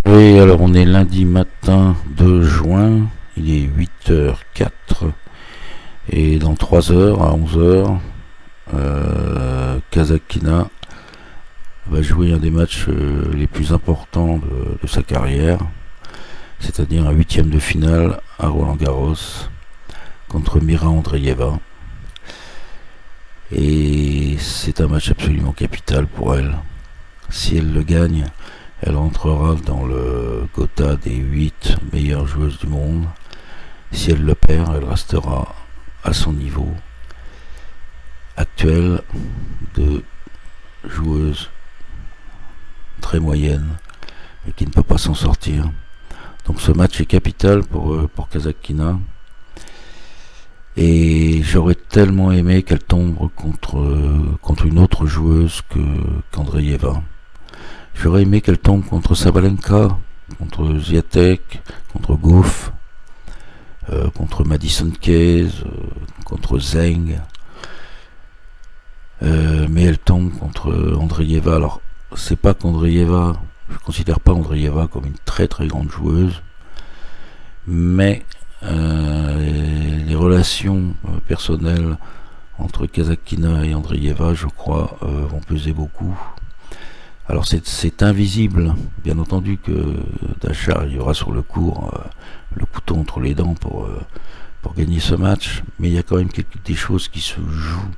Oui, alors on est lundi matin 2 juin, il est 8h04 et dans 3 heures à 11h, Kasatkina va jouer un des matchs les plus importants de sa carrière, c'est-à-dire un huitième de finale à Roland-Garros contre Mira Andreeva. Et c'est un match absolument capital pour elle. Si elle le gagne, elle rentrera dans le quota des 8 meilleures joueuses du monde. Si elle le perd, elle restera à son niveau actuel de joueuse très moyenne et qui ne peut pas s'en sortir. Donc ce match est capital pour Kasatkina. Et j'aurais tellement aimé qu'elle tombe contre une autre joueuse qu'Andreeva. J'aurais aimé qu'elle tombe contre Sabalenka, contre Swiatek, contre Gauff, contre Madison Keys, contre Zheng. Mais elle tombe contre Andreeva. Alors, c'est pas qu'Andreeva, je considère pas Andreeva comme une très très grande joueuse, mais les relations personnelles entre Kasatkina et Andreeva, je crois, vont peser beaucoup. Alors c'est invisible, bien entendu que Dasha arrivera sur le court, le couteau entre les dents pour gagner ce match, mais il y a quand même des choses qui se jouent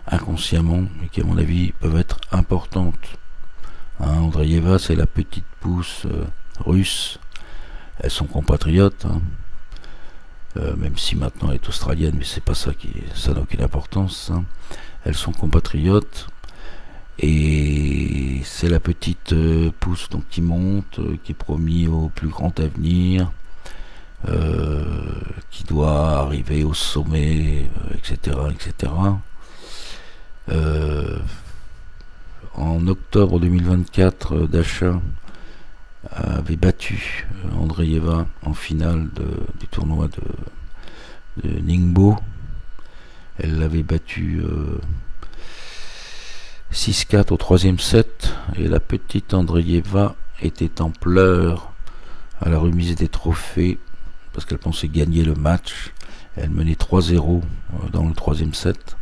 inconsciemment et qui à mon avis peuvent être importantes. Andreeva, c'est la petite pousse russe, elles sont compatriotes, même si maintenant elle est australienne, mais c'est pas ça ça n'a aucune importance. Elles sont compatriotes. Et c'est la petite pousse donc qui monte, qui est promis au plus grand avenir, qui doit arriver au sommet, etc., etc. En octobre 2024, Dasha avait battu Andreeva en finale du tournoi de Ningbo. Elle l'avait battu 6-4 au troisième set, et la petite Andreeva était en pleurs à la remise des trophées parce qu'elle pensait gagner le match. Elle menait 3-0 dans le troisième set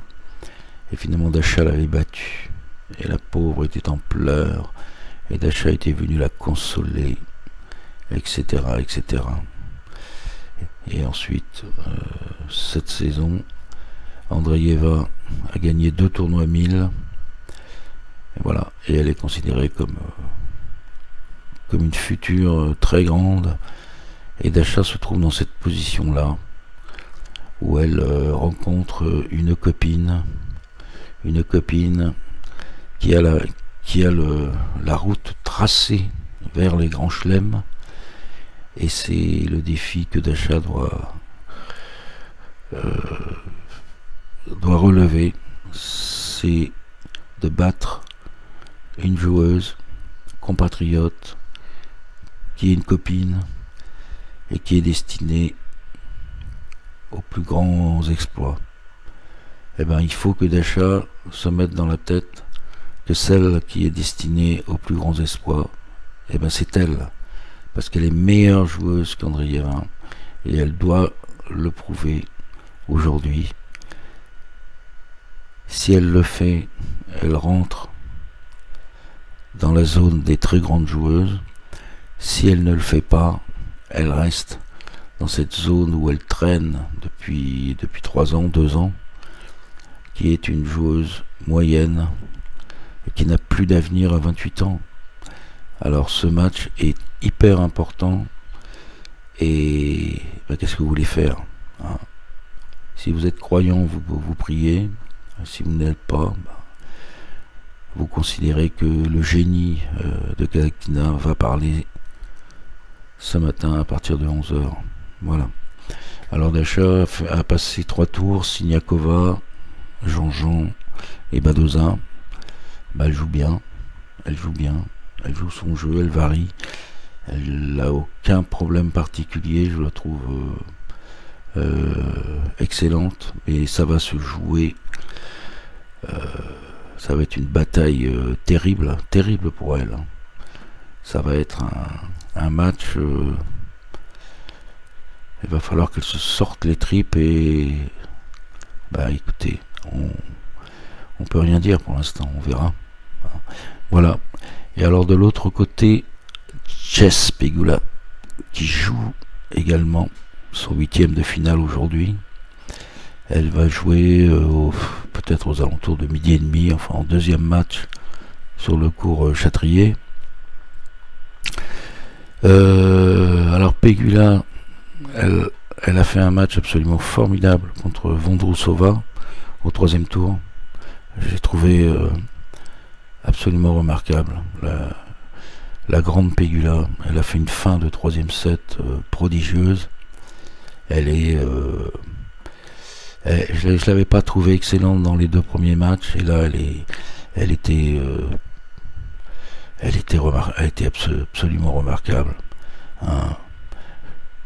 et finalement Dasha l'avait battue et la pauvre était en pleurs et Dasha était venue la consoler, etc., etc. Et ensuite cette saison, Andreeva a gagné 2 tournois 1000. Et voilà, et elle est considérée comme une future très grande. Et Dasha se trouve dans cette position-là, où elle rencontre une copine qui a la route tracée vers les grands chelems. Et c'est le défi que Dasha doit relever, c'est de battre une joueuse compatriote qui est une copine et qui est destinée aux plus grands exploits. Eh bien, il faut que Dasha se mette dans la tête que celle qui est destinée aux plus grands exploits, eh bien, c'est elle, parce qu'elle est meilleure joueuse qu'Andreeva et elle doit le prouver aujourd'hui. Si elle le fait, elle rentre dans la zone des très grandes joueuses. Si elle ne le fait pas, elle reste dans cette zone où elle traîne depuis 3 ans, 2 ans, qui est une joueuse moyenne et qui n'a plus d'avenir à 28 ans. Alors ce match est hyper important et qu'est-ce que vous voulez faire, Si vous êtes croyant, vous priez. Si vous n'êtes pas, vous considérez que le génie de Kasatkina va parler ce matin à partir de 11h. Voilà. Alors Dasha a passé 3 tours, Siniakova, Jean-Jean et Badoza. Elle joue bien, elle joue son jeu, elle varie, elle n'a aucun problème particulier, je la trouve excellente, mais ça va se jouer. Ça va être une bataille terrible pour elle. Ça va être un match, il va falloir qu'elle se sorte les tripes et bah écoutez, on peut rien dire pour l'instant, on verra. Voilà. Et alors de l'autre côté, Jess Pegula qui joue également son 8e de finale aujourd'hui. Elle va jouer peut-être aux alentours de 12h30, enfin en deuxième match sur le court Châtrier. Alors Pegula, elle a fait un match absolument formidable contre Vondrousova au 3e tour. J'ai trouvé absolument remarquable. La grande Pegula, elle a fait une fin de 3e set prodigieuse. Elle est... je l'avais pas trouvée excellente dans les 2 premiers matchs, et là elle était absolument remarquable.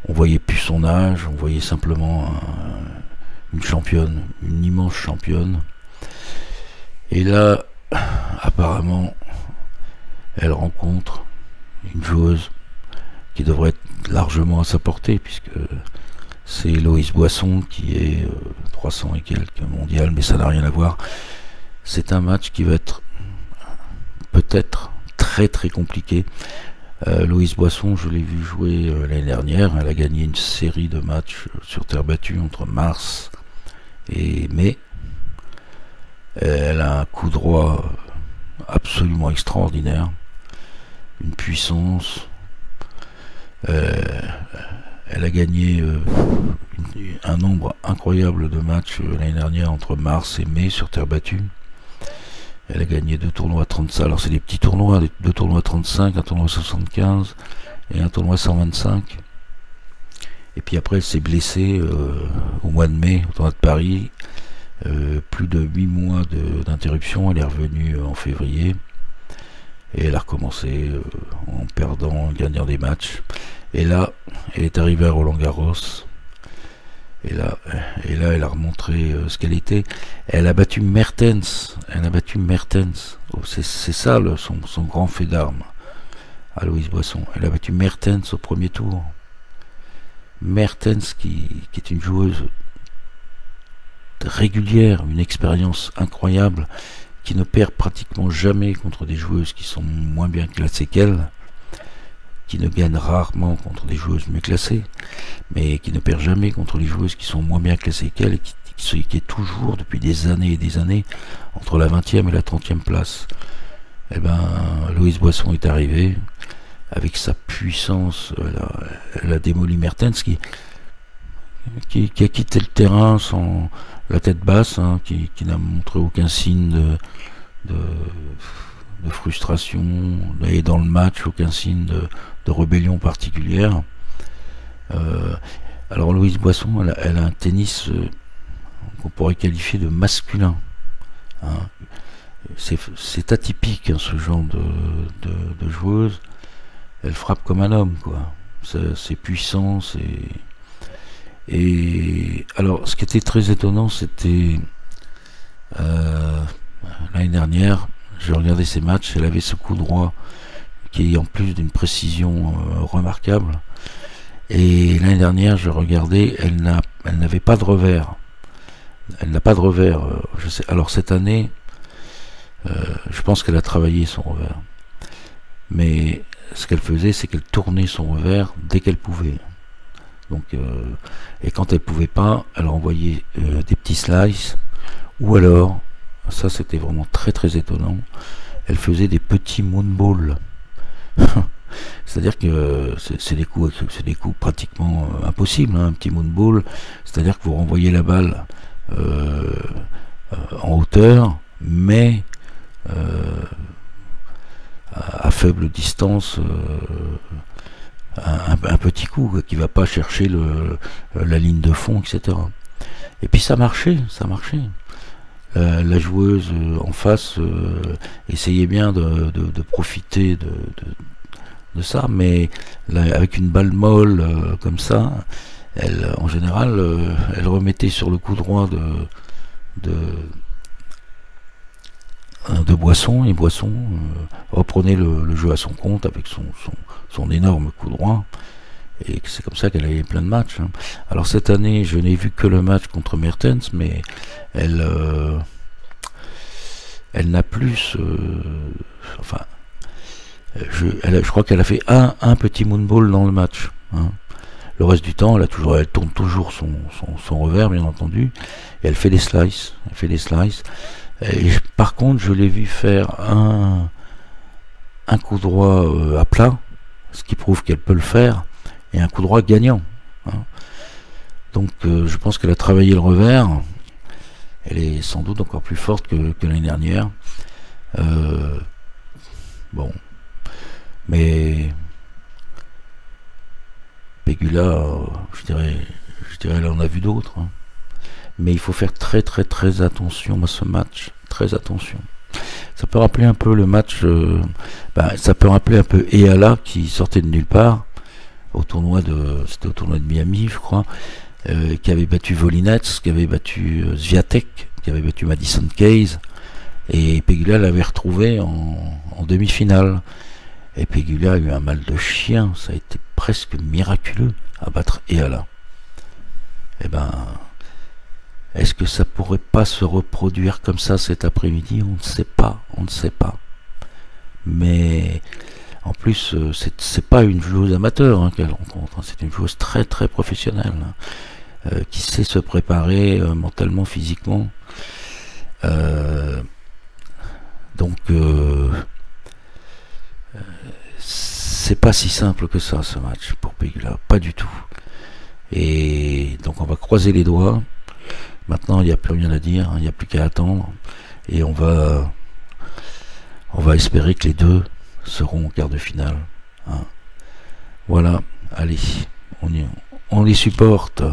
On voyait plus son âge, on voyait simplement une championne, une immense championne. Et là, apparemment, elle rencontre une joueuse qui devrait être largement à sa portée, puisque c'est Loïs Boisson qui est 300 et quelques mondial, mais ça n'a rien à voir. C'est un match qui va être peut-être très très compliqué. Loïs Boisson, je l'ai vu jouer l'année dernière. Elle a gagné une série de matchs sur terre battue entre mars et mai. Elle a un coup droit absolument extraordinaire, une puissance. Elle a gagné un nombre incroyable de matchs l'année dernière entre mars et mai sur terre battue. Elle a gagné 2 tournois 35. Alors c'est des petits tournois, 2 tournois 35, un tournoi 75 et un tournoi 125. Et puis après elle s'est blessée au mois de mai au tournoi de Paris. Plus de 8 mois d'interruption. Elle est revenue en février et elle a recommencé en perdant, en gagnant des matchs. Et là, elle est arrivée à Roland-Garros. Et là, elle a remontré ce qu'elle était. Elle a battu Mertens. Oh, c'est ça son grand fait d'armes à Loïs Boisson. Elle a battu Mertens au premier tour. Mertens qui est une joueuse régulière, une expérience incroyable, qui ne perd pratiquement jamais contre des joueuses qui sont moins bien classées qu'elle, qui ne gagne rarement contre des joueuses mieux classées, mais qui ne perd jamais contre les joueuses qui sont moins bien classées qu'elle, et qui est toujours depuis des années et des années entre la 20e et la 30e place. Et ben, Loïs Boisson est arrivé avec sa puissance. Elle a démoli Mertens qui a quitté le terrain sans la tête basse, qui n'a montré aucun signe de frustration, et dans le match aucun signe de rébellion particulière. Alors Loïs Boisson, elle a un tennis qu'on pourrait qualifier de masculin. C'est atypique, ce genre de joueuse. Elle frappe comme un homme, quoi. C'est puissant, et alors ce qui était très étonnant, c'était l'année dernière, j'ai regardé ses matchs, elle avait ce coup droit qui est en plus d'une précision remarquable. Et l'année dernière, je regardais, elle n'avait pas de revers. Elle n'a pas de revers. Je sais. Alors cette année, je pense qu'elle a travaillé son revers. Mais ce qu'elle faisait, c'est qu'elle tournait son revers dès qu'elle pouvait. Donc, et quand elle pouvait pas, elle renvoyait des petits slices, ou alors, ça c'était vraiment très très étonnant, elle faisait des petits moonballs. C'est-à-dire que c'est des coups pratiquement impossibles, un petit moonball. C'est-à-dire que vous renvoyez la balle en hauteur, mais à faible distance, un petit coup qui va pas chercher la ligne de fond, etc. Et puis ça marchait. La joueuse en face essayait bien de profiter de ça, mais là, avec une balle molle comme ça, en général, elle remettait sur le coup droit de Boisson, et Boisson reprenait le jeu à son compte avec son énorme coup droit, et c'est comme ça qu'elle a eu plein de matchs, hein. Alors cette année, je n'ai vu que le match contre Mertens, mais elle n'a plus enfin, je crois qu'elle a fait un petit moonball dans le match, hein. Le reste du temps, elle tourne toujours son revers, bien entendu, et elle fait des slices. Et par contre, je l'ai vu faire un coup droit à plat, ce qui prouve qu'elle peut le faire, et un coup droit gagnant, hein. Donc, je pense qu'elle a travaillé le revers. Elle est sans doute encore plus forte que l'année dernière. Bon, mais Pegula, je dirais, là on a vu d'autres, hein. Mais il faut faire très attention à ce match, très attention. Ça peut rappeler un peu le match, ça peut rappeler un peu Eala qui sortait de nulle part c'était au tournoi de Miami, je crois, qui avait battu Volinets, qui avait battu Swiatek, qui avait battu Madison Keys, et Pegula l'avait retrouvé en demi-finale. Et Pegula a eu un mal de chien, ça a été presque miraculeux à battre Eala. Eh ben, est-ce que ça pourrait pas se reproduire comme ça cet après-midi? On ne sait pas. Mais en plus, c'est pas une joueuse amateur, hein, qu'elle rencontre, hein. C'est une joueuse très professionnelle, hein, qui sait se préparer mentalement, physiquement. Donc c'est pas si simple que ça, ce match pour Pegula, pas du tout. Et donc on va croiser les doigts. Maintenant, il n'y a plus rien à dire, hein, il n'y a plus qu'à attendre, et on va espérer que les deux seront en quart de finale, hein. Voilà, allez, on les supporte.